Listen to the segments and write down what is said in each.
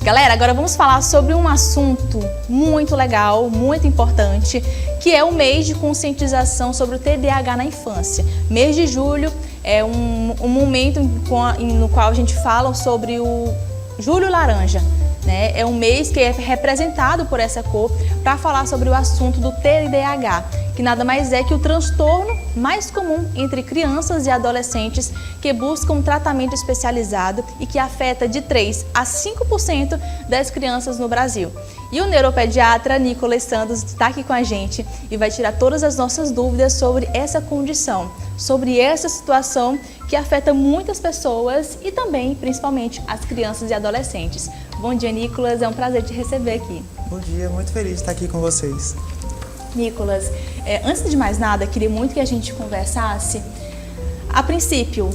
Galera, agora vamos falar sobre um assunto muito legal, muito importante, que é o mês de conscientização sobre o TDAH na infância. Mês de julho é um momento no qual a gente fala sobre o Julho Laranja, né? É um mês que é representado por essa cor para falar sobre o assunto do TDAH, que nada mais é que o transtorno mais comum entre crianças e adolescentes que buscam um tratamento especializado e que afeta de 3 a 5% das crianças no Brasil. E o neuropediatra Nicolas Santos está aqui com a gente e vai tirar todas as nossas dúvidas sobre essa condição, sobre essa situação que afeta muitas pessoas e também, principalmente, as crianças e adolescentes. Bom dia, Nicolas, é um prazer te receber aqui. Bom dia, muito feliz de estar aqui com vocês. Nicolas, antes de mais nada, queria muito que a gente conversasse, a princípio,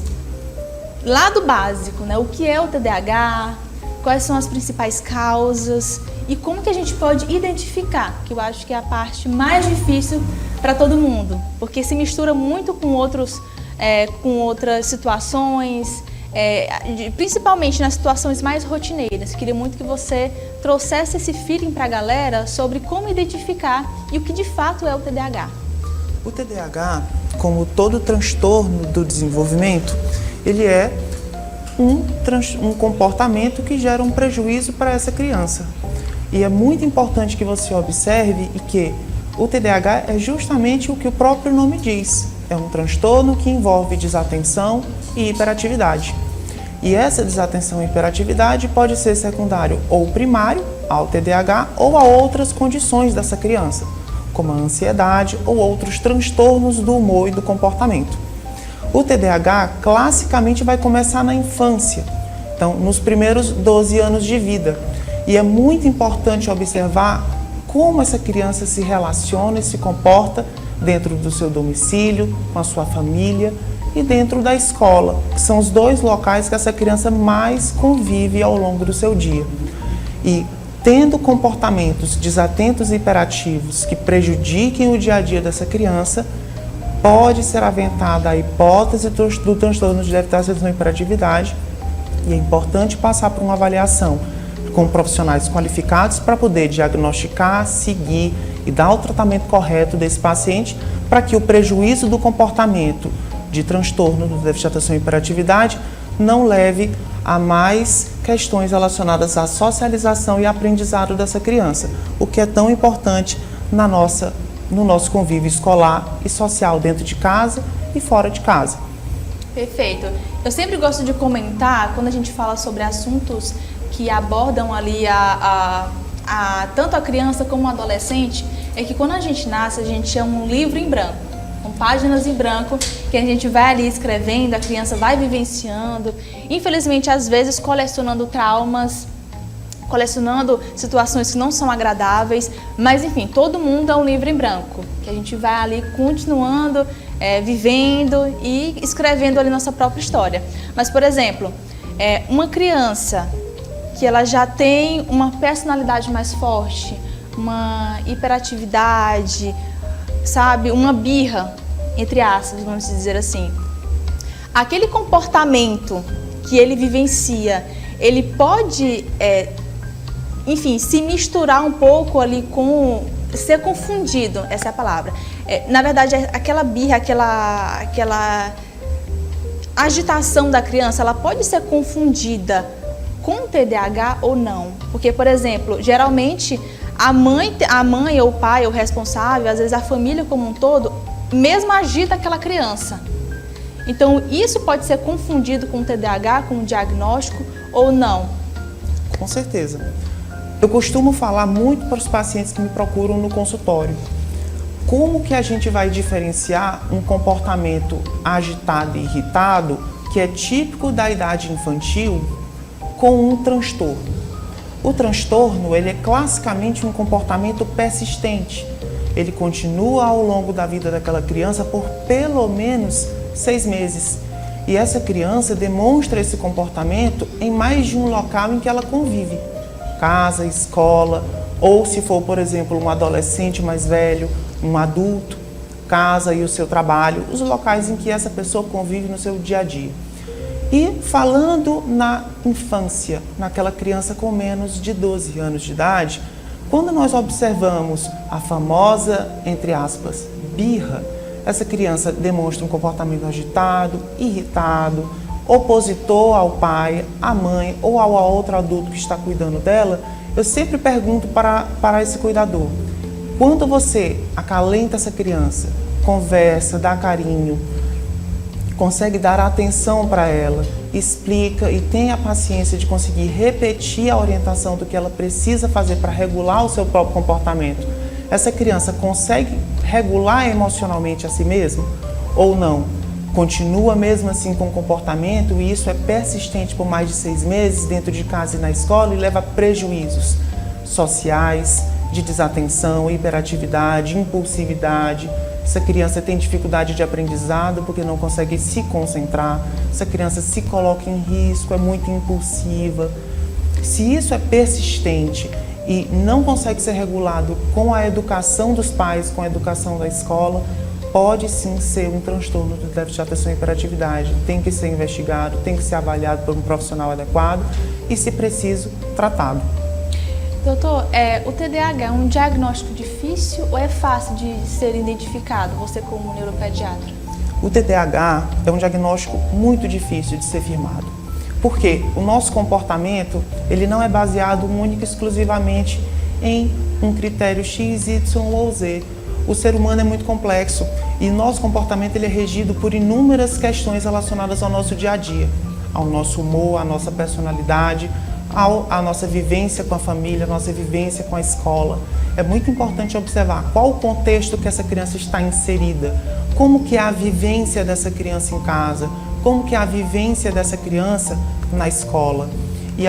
lado básico, né? O que é o TDAH, quais são as principais causas e como que a gente pode identificar, que eu acho que é a parte mais difícil para todo mundo, porque se mistura muito com outras situações, principalmente nas situações mais rotineiras. Queria muito que você trouxesse esse feeling para a galera sobre como identificar e o que de fato é o TDAH. O TDAH, como todo transtorno do desenvolvimento, ele é um comportamento que gera um prejuízo para essa criança. E é muito importante que você observe que o TDAH é justamente o que o próprio nome diz. É um transtorno que envolve desatenção e hiperatividade. E essa desatenção e hiperatividade pode ser secundário ou primário ao TDAH ou a outras condições dessa criança, como a ansiedade ou outros transtornos do humor e do comportamento. O TDAH classicamente vai começar na infância, então nos primeiros 12 anos de vida. E é muito importante observar como essa criança se relaciona e se comporta dentro do seu domicílio, com a sua família e dentro da escola, que são os dois locais que essa criança mais convive ao longo do seu dia. E tendo comportamentos desatentos e hiperativos que prejudiquem o dia a dia dessa criança, pode ser aventada a hipótese do transtorno de déficit de atenção e hiperatividade, e é importante passar por uma avaliação com profissionais qualificados para poder diagnosticar, seguir e dar o tratamento correto desse paciente para que o prejuízo do comportamento de transtorno do déficit de atenção e hiperatividade não leve a mais questões relacionadas à socialização e aprendizado dessa criança, o que é tão importante no nosso convívio escolar e social dentro de casa e fora de casa. Perfeito. Eu sempre gosto de comentar, quando a gente fala sobre assuntos que abordam ali tanto a criança como o adolescente, é que quando a gente nasce, a gente é um livro em branco, com páginas em branco, que a gente vai ali escrevendo, a criança vai vivenciando, infelizmente às vezes colecionando traumas, colecionando situações que não são agradáveis, mas enfim, todo mundo é um livro em branco, que a gente vai ali continuando, vivendo e escrevendo ali nossa própria história. Mas, por exemplo, uma criança que ela já tem uma personalidade mais forte, uma hiperatividade, sabe, uma birra, entre aspas, vamos dizer assim. Aquele comportamento que ele vivencia, ele pode, enfim, se misturar um pouco ali com, ser confundido, essa é a palavra. Na verdade, aquela birra, aquela agitação da criança, ela pode ser confundida com TDAH ou não. Porque, por exemplo, geralmente a mãe ou o pai, ou o responsável, às vezes a família como um todo, mesmo agita aquela criança. Então, isso pode ser confundido com TDAH, com um diagnóstico ou não? Com certeza. Eu costumo falar muito para os pacientes que me procuram no consultório. Como que a gente vai diferenciar um comportamento agitado e irritado, que é típico da idade infantil, com um transtorno? O transtorno, ele é classicamente um comportamento persistente. Ele continua ao longo da vida daquela criança por pelo menos 6 meses. E essa criança demonstra esse comportamento em mais de um local em que ela convive. Casa, escola, ou se for, por exemplo, um adolescente mais velho, um adulto, casa e o seu trabalho, os locais em que essa pessoa convive no seu dia a dia. E falando na infância, naquela criança com menos de 12 anos de idade, quando nós observamos a famosa, entre aspas, birra, essa criança demonstra um comportamento agitado, irritado, opositor ao pai, à mãe ou ao outro adulto que está cuidando dela, eu sempre pergunto para esse cuidador: quando você acalenta essa criança, conversa, dá carinho, consegue dar atenção para ela, explica e tem a paciência de conseguir repetir a orientação do que ela precisa fazer para regular o seu próprio comportamento, essa criança consegue regular emocionalmente a si mesma ou não? Continua mesmo assim com o comportamento e isso é persistente por mais de 6 meses dentro de casa e na escola e leva a prejuízos sociais, de desatenção, hiperatividade, impulsividade. Essa criança tem dificuldade de aprendizado porque não consegue se concentrar. Essa criança se coloca em risco, é muito impulsiva. Se isso é persistente e não consegue ser regulado com a educação dos pais, com a educação da escola, pode sim ser um transtorno do déficit de atenção e hiperatividade. Tem que ser investigado, tem que ser avaliado por um profissional adequado e, se preciso, tratado. Doutor, o TDAH é um diagnóstico difícil ou é fácil de ser identificado, você como neuropediatra? O TDAH é um diagnóstico muito difícil de ser firmado, porque o nosso comportamento ele não é baseado única e exclusivamente em um critério X, Y ou Z. O ser humano é muito complexo e nosso comportamento ele é regido por inúmeras questões relacionadas ao nosso dia a dia, ao nosso humor, à nossa personalidade, à nossa vivência com a família, à nossa vivência com a escola. É muito importante observar qual o contexto que essa criança está inserida, como que é a vivência dessa criança em casa, como que é a vivência dessa criança na escola. E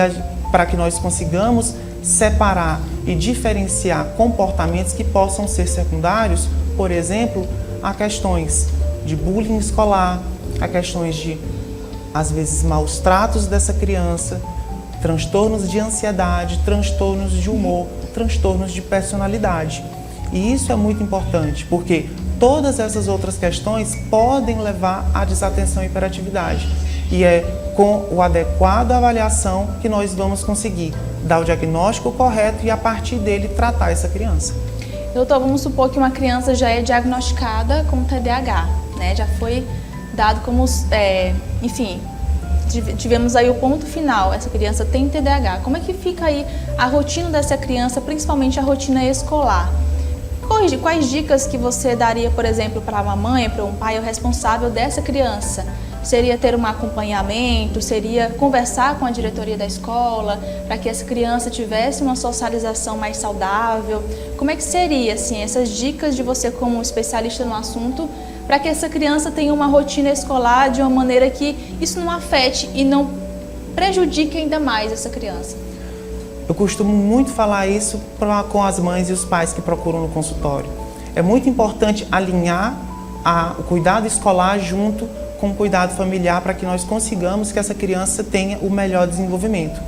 para que nós consigamos separar e diferenciar comportamentos que possam ser secundários, por exemplo, a questões de bullying escolar, a questões de, às vezes, maus tratos dessa criança, transtornos de ansiedade, transtornos de humor, transtornos de personalidade. E isso é muito importante, porque todas essas outras questões podem levar à desatenção e hiperatividade. E é com o adequado avaliação que nós vamos conseguir dar o diagnóstico correto e, a partir dele, tratar essa criança. Doutor, vamos supor que uma criança já é diagnosticada com TDAH, né? Já foi dado como, enfim, tivemos aí o ponto final, essa criança tem TDAH. Como é que fica aí a rotina dessa criança, principalmente a rotina escolar? Quais dicas que você daria, por exemplo, para uma mãe, para um pai, o responsável dessa criança? Seria ter um acompanhamento, seria conversar com a diretoria da escola para que essa criança tivesse uma socialização mais saudável? Como é que seria, assim, essas dicas de você como especialista no assunto para que essa criança tenha uma rotina escolar de uma maneira que isso não afete e não prejudique ainda mais essa criança? Eu costumo muito falar isso com as mães e os pais que procuram no consultório. É muito importante alinhar o cuidado escolar junto com o cuidado familiar para que nós consigamos que essa criança tenha o melhor desenvolvimento.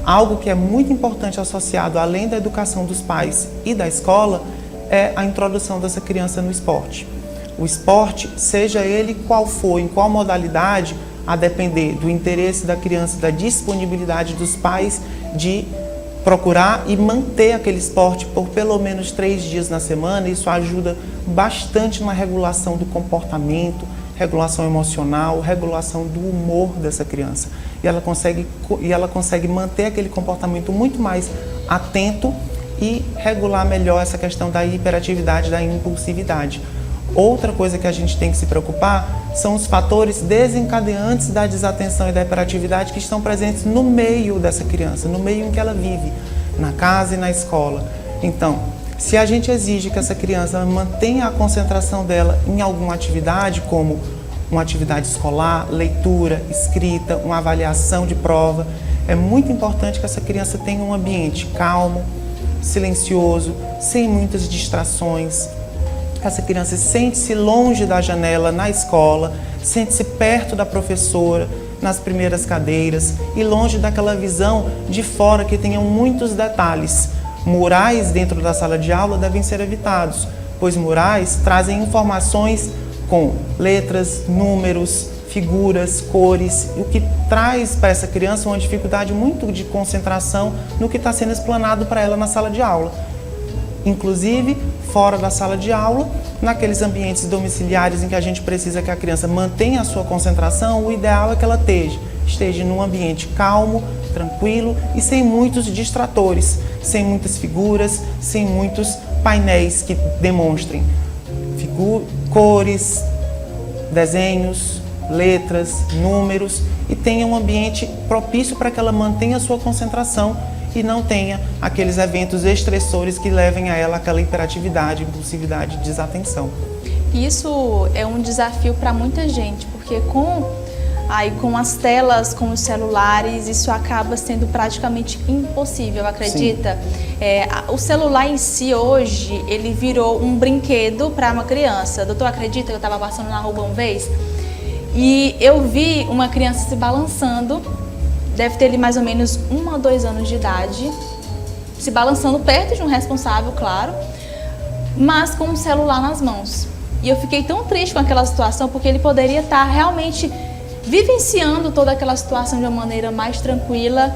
Algo que é muito importante associado, além da educação dos pais e da escola, é a introdução dessa criança no esporte. O esporte, seja ele qual for, em qual modalidade, a depender do interesse da criança, da disponibilidade dos pais de procurar e manter aquele esporte por pelo menos 3 dias na semana. Isso ajuda bastante na regulação do comportamento, regulação emocional, regulação do humor dessa criança. E ela consegue manter aquele comportamento muito mais atento e regular melhor essa questão da hiperatividade, da impulsividade. Outra coisa que a gente tem que se preocupar são os fatores desencadeantes da desatenção e da hiperatividade que estão presentes no meio dessa criança, no meio em que ela vive, na casa e na escola. Então, se a gente exige que essa criança mantenha a concentração dela em alguma atividade, como uma atividade escolar, leitura, escrita, uma avaliação de prova, é muito importante que essa criança tenha um ambiente calmo, silencioso, sem muitas distrações. Essa criança sente-se longe da janela na escola, sente-se perto da professora, nas primeiras cadeiras e longe daquela visão de fora que tenham muitos detalhes. Murais dentro da sala de aula devem ser evitados, pois murais trazem informações com letras, números, figuras, cores, o que traz para essa criança uma dificuldade muito de concentração no que está sendo explanado para ela na sala de aula. Inclusive, fora da sala de aula, naqueles ambientes domiciliares em que a gente precisa que a criança mantenha a sua concentração, o ideal é que ela esteja num ambiente calmo, tranquilo e sem muitos distratores, sem muitas figuras, sem muitos painéis que demonstrem cores, desenhos, letras, números e tenha um ambiente propício para que ela mantenha a sua concentração e não tenha aqueles eventos estressores que levem a ela aquela hiperatividade, impulsividade, desatenção. Isso é um desafio para muita gente, porque com as telas, com os celulares, isso acaba sendo praticamente impossível, acredita? O celular em si hoje, ele virou um brinquedo para uma criança. Doutor, acredita que eu estava passando na rua uma vez e eu vi uma criança se balançando, deve ter ali mais ou menos 1 a 2 anos de idade, se balançando perto de um responsável, claro, mas com um celular nas mãos. E eu fiquei tão triste com aquela situação, porque ele poderia estar realmente vivenciando toda aquela situação de uma maneira mais tranquila,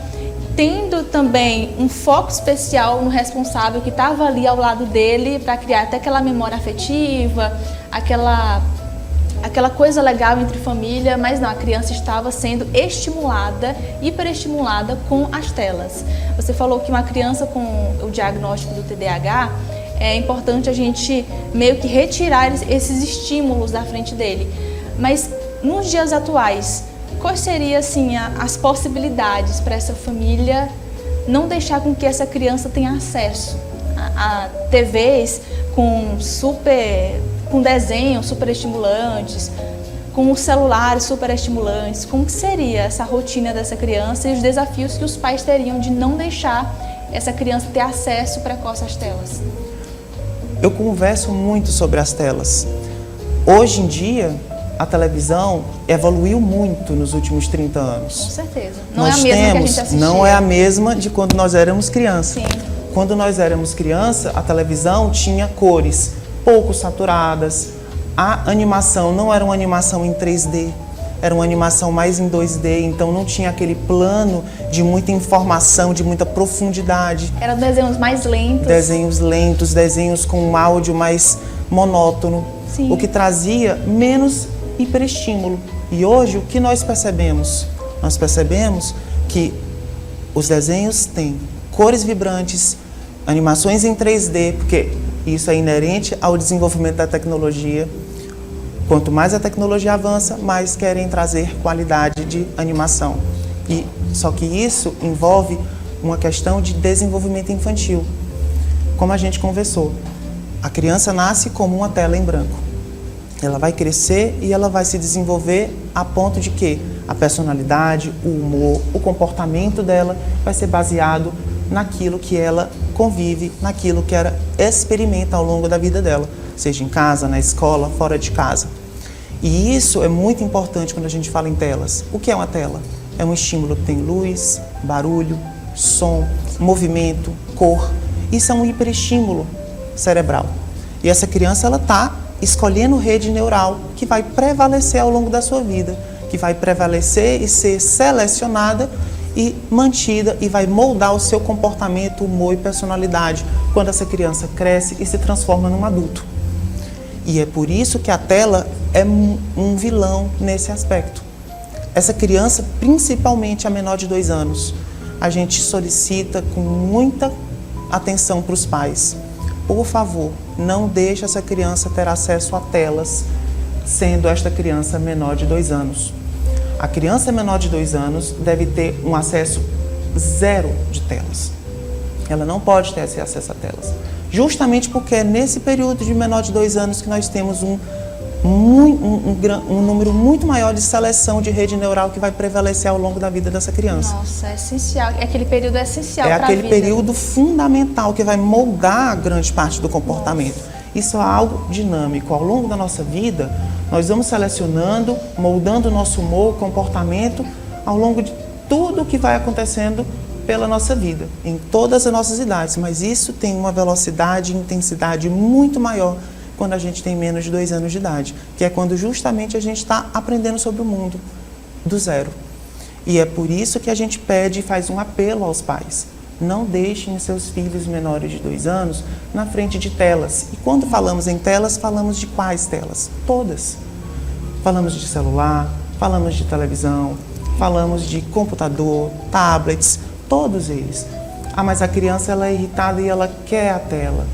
tendo também um foco especial no responsável que estava ali ao lado dele para criar até aquela memória afetiva, aquela coisa legal entre família, mas não, a criança estava sendo estimulada, hiperestimulada com as telas. Você falou que uma criança com o diagnóstico do TDAH, é importante a gente meio que retirar esses estímulos da frente dele. Mas nos dias atuais, quais seriam assim, as possibilidades para essa família não deixar com que essa criança tenha acesso a TVs com desenhos super estimulantes, com os celulares super estimulantes? Como que seria essa rotina dessa criança e os desafios que os pais teriam de não deixar essa criança ter acesso precoce às telas? Eu converso muito sobre as telas. Hoje em dia, a televisão evoluiu muito nos últimos 30 anos. Com certeza. Não é a mesma que a gente assistia. Não é a mesma de quando nós éramos crianças. Sim. Quando nós éramos criança, a televisão tinha cores pouco saturadas, a animação não era uma animação em 3D, era uma animação mais em 2D, então não tinha aquele plano de muita informação, de muita profundidade. Eram desenhos mais lentos. Desenhos lentos, desenhos com um áudio mais monótono, Sim. O que trazia menos hiperestímulo. E hoje o que nós percebemos? Nós percebemos que os desenhos têm cores vibrantes, animações em 3D, porque isso é inerente ao desenvolvimento da tecnologia. Quanto mais a tecnologia avança, mais querem trazer qualidade de animação. Só que isso envolve uma questão de desenvolvimento infantil. Como a gente conversou, a criança nasce como uma tela em branco. Ela vai crescer e ela vai se desenvolver a ponto de que a personalidade, o humor, o comportamento dela vai ser baseado naquilo que ela convive, naquilo que ela experimenta ao longo da vida dela, seja em casa, na escola, fora de casa. E isso é muito importante quando a gente fala em telas. O que é uma tela? É um estímulo que tem luz, barulho, som, movimento, cor. Isso é um hiperestímulo cerebral. E essa criança ela está escolhendo rede neural que vai prevalecer ao longo da sua vida, que vai prevalecer e ser selecionada e mantida e vai moldar o seu comportamento, humor e personalidade quando essa criança cresce e se transforma num adulto. E é por isso que a tela é um vilão nesse aspecto. Essa criança, principalmente a menor de 2 anos, a gente solicita com muita atenção para os pais. Por favor, não deixe essa criança ter acesso a telas, sendo esta criança menor de 2 anos. A criança menor de 2 anos deve ter um acesso zero de telas. Ela não pode ter esse acesso a telas. Justamente porque é nesse período de menor de 2 anos que nós temos um número muito maior de seleção de rede neural que vai prevalecer ao longo da vida dessa criança. Nossa, é essencial. É aquele período essencial para a vida. É aquele período fundamental que vai moldar grande parte do comportamento. Nossa. Isso é algo dinâmico. Ao longo da nossa vida, nós vamos selecionando, moldando o nosso humor, comportamento, ao longo de tudo o que vai acontecendo pela nossa vida, em todas as nossas idades. Mas isso tem uma velocidade e intensidade muito maior quando a gente tem menos de 2 anos de idade, que é quando justamente a gente está aprendendo sobre o mundo do zero. E é por isso que a gente pede e faz um apelo aos pais. Não deixem seus filhos menores de 2 anos na frente de telas. E quando falamos em telas, falamos de quais telas? Todas. Falamos de celular, falamos de televisão, falamos de computador, tablets, todos eles. Ah, mas a criança ela é irritada e ela quer a tela.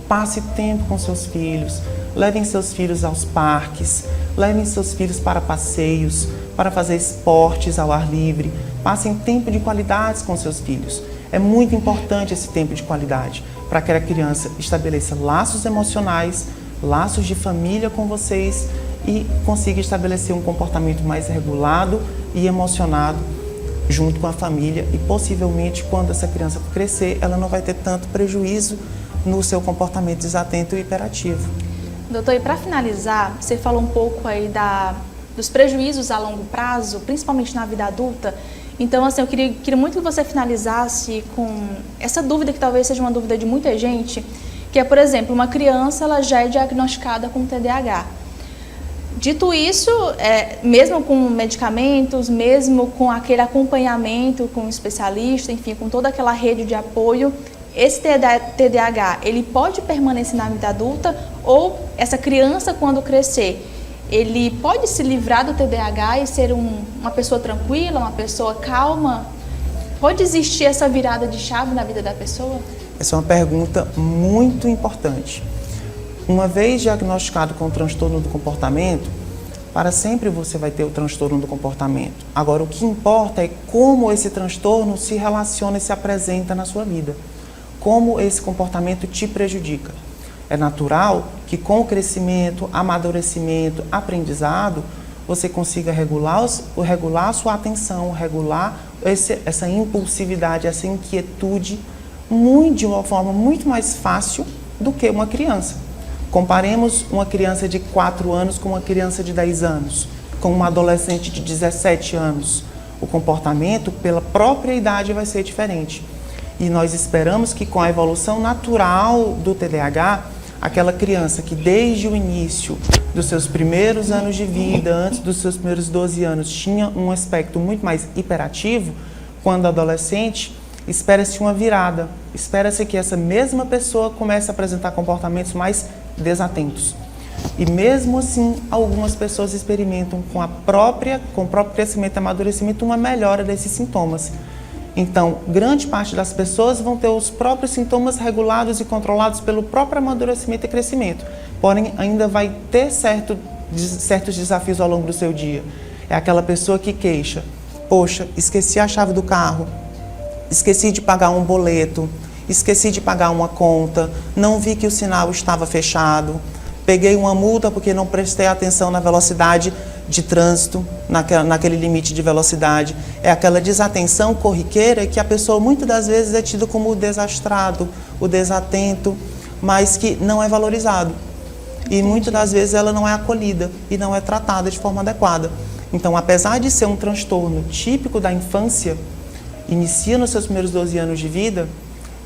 Passe tempo com seus filhos, levem seus filhos aos parques, levem seus filhos para passeios, para fazer esportes ao ar livre. Passem tempo de qualidade com seus filhos. É muito importante esse tempo de qualidade para que a criança estabeleça laços emocionais, laços de família com vocês e consiga estabelecer um comportamento mais regulado e emocionado junto com a família e possivelmente quando essa criança crescer, ela não vai ter tanto prejuízo no seu comportamento desatento e hiperativo. Doutor, e para finalizar, você falou um pouco aí dos prejuízos a longo prazo, principalmente na vida adulta. Então, assim, eu queria muito que você finalizasse com essa dúvida, que talvez seja uma dúvida de muita gente, que é, por exemplo, uma criança ela já é diagnosticada com TDAH. Dito isso, mesmo com medicamentos, mesmo com aquele acompanhamento com um especialista, enfim, com toda aquela rede de apoio, esse TDAH, ele pode permanecer na vida adulta ou essa criança, quando crescer, ele pode se livrar do TDAH e ser uma pessoa tranquila, uma pessoa calma? Pode existir essa virada de chave na vida da pessoa? Essa é uma pergunta muito importante. Uma vez diagnosticado com o transtorno do comportamento, para sempre você vai ter o transtorno do comportamento. Agora, o que importa é como esse transtorno se relaciona e se apresenta na sua vida. Como esse comportamento te prejudica. É natural que com o crescimento, amadurecimento, aprendizado, você consiga regular a sua atenção, regular essa impulsividade, essa inquietude de uma forma muito mais fácil do que uma criança. Comparemos uma criança de 4 anos com uma criança de 10 anos, com uma adolescente de 17 anos. O comportamento, pela própria idade, vai ser diferente. E nós esperamos que com a evolução natural do TDAH, aquela criança que desde o início dos seus primeiros anos de vida, antes dos seus primeiros 12 anos, tinha um aspecto muito mais hiperativo, quando adolescente, espera-se uma virada. Espera-se que essa mesma pessoa comece a apresentar comportamentos mais desatentos. E mesmo assim, algumas pessoas experimentam com o próprio crescimento e amadurecimento uma melhora desses sintomas. Então, grande parte das pessoas vão ter os próprios sintomas regulados e controlados pelo próprio amadurecimento e crescimento. Porém, ainda vai ter certos desafios ao longo do seu dia. É aquela pessoa que queixa: poxa, esqueci a chave do carro, esqueci de pagar um boleto, esqueci de pagar uma conta, não vi que o sinal estava fechado, peguei uma multa porque não prestei atenção na velocidade de trânsito, naquele limite de velocidade. É aquela desatenção corriqueira que a pessoa muitas das vezes é tida como o desastrado, o desatento, mas que não é valorizado. E muitas das vezes ela não é acolhida e não é tratada de forma adequada. Então, apesar de ser um transtorno típico da infância, inicia nos seus primeiros 12 anos de vida,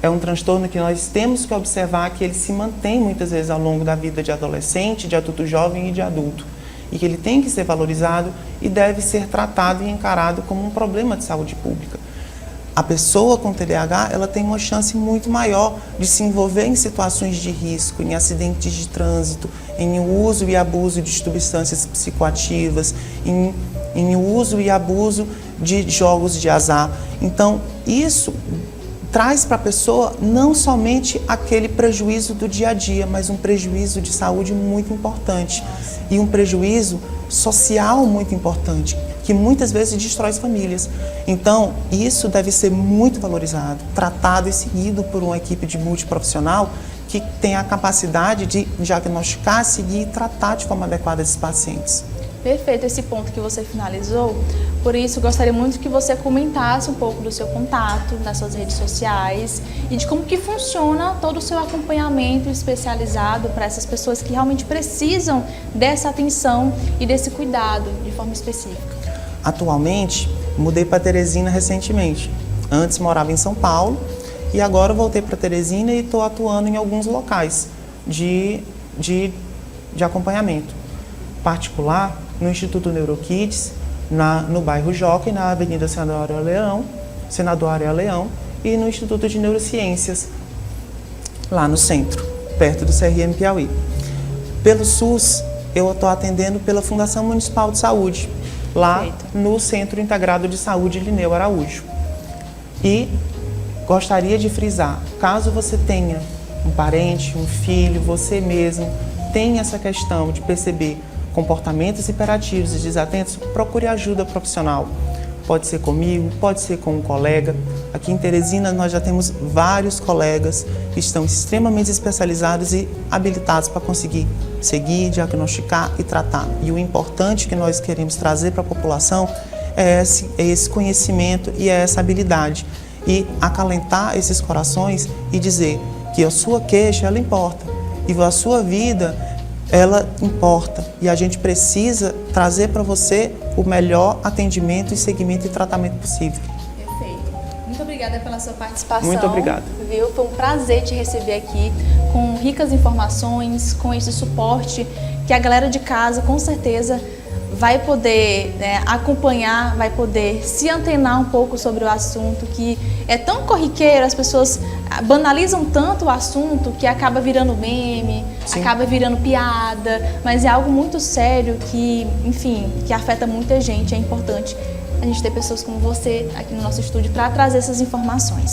é um transtorno que nós temos que observar que ele se mantém muitas vezes ao longo da vida de adolescente, de adulto jovem e de adulto. E que ele tem que ser valorizado e deve ser tratado e encarado como um problema de saúde pública. A pessoa com TDAH, ela tem uma chance muito maior de se envolver em situações de risco, em acidentes de trânsito, em uso e abuso de substâncias psicoativas, em uso e abuso de jogos de azar. Então, isso traz para a pessoa não somente aquele prejuízo do dia a dia, mas um prejuízo de saúde muito importante e um prejuízo social muito importante, que muitas vezes destrói as famílias. Então, isso deve ser muito valorizado, tratado e seguido por uma equipe de multiprofissional que tem a capacidade de diagnosticar, seguir e tratar de forma adequada esses pacientes. Perfeito esse ponto que você finalizou. Por isso, gostaria muito que você comentasse um pouco do seu contato nas suas redes sociais e de como que funciona todo o seu acompanhamento especializado para essas pessoas que realmente precisam dessa atenção e desse cuidado de forma específica. Atualmente, mudei para Teresina recentemente. Antes morava em São Paulo e agora voltei para Teresina e estou atuando em alguns locais de de acompanhamento particular no Instituto NeuroKids, no bairro Jockey, na Avenida Senador Aréa Leão, e no Instituto de Neurociências, lá no centro, perto do CRM Piauí. Pelo SUS, eu estou atendendo pela Fundação Municipal de Saúde, lá no Centro Integrado de Saúde Lineu Araújo. E gostaria de frisar, caso você tenha um parente, um filho, você mesmo, tenha essa questão de perceber comportamentos hiperativos e desatentos, procure ajuda profissional. Pode ser comigo, pode ser com um colega. Aqui em Teresina nós já temos vários colegas que estão extremamente especializados e habilitados para conseguir seguir, diagnosticar e tratar. E o importante que nós queremos trazer para a população é esse conhecimento e essa habilidade. E acalentar esses corações e dizer que a sua queixa, ela importa. E a sua vida, ela importa. E a gente precisa trazer para você o melhor atendimento, segmento e tratamento possível. Perfeito. Muito obrigada pela sua participação. Muito obrigado. Viu? Foi um prazer te receber aqui, com ricas informações, com esse suporte que a galera de casa, com certeza, vai poder acompanhar, vai poder se antenar um pouco sobre o assunto, que é tão corriqueiro, as pessoas banalizam tanto o assunto que acaba virando meme, Sim. acaba virando piada, mas é algo muito sério que, enfim, que afeta muita gente. É importante a gente ter pessoas como você aqui no nosso estúdio para trazer essas informações.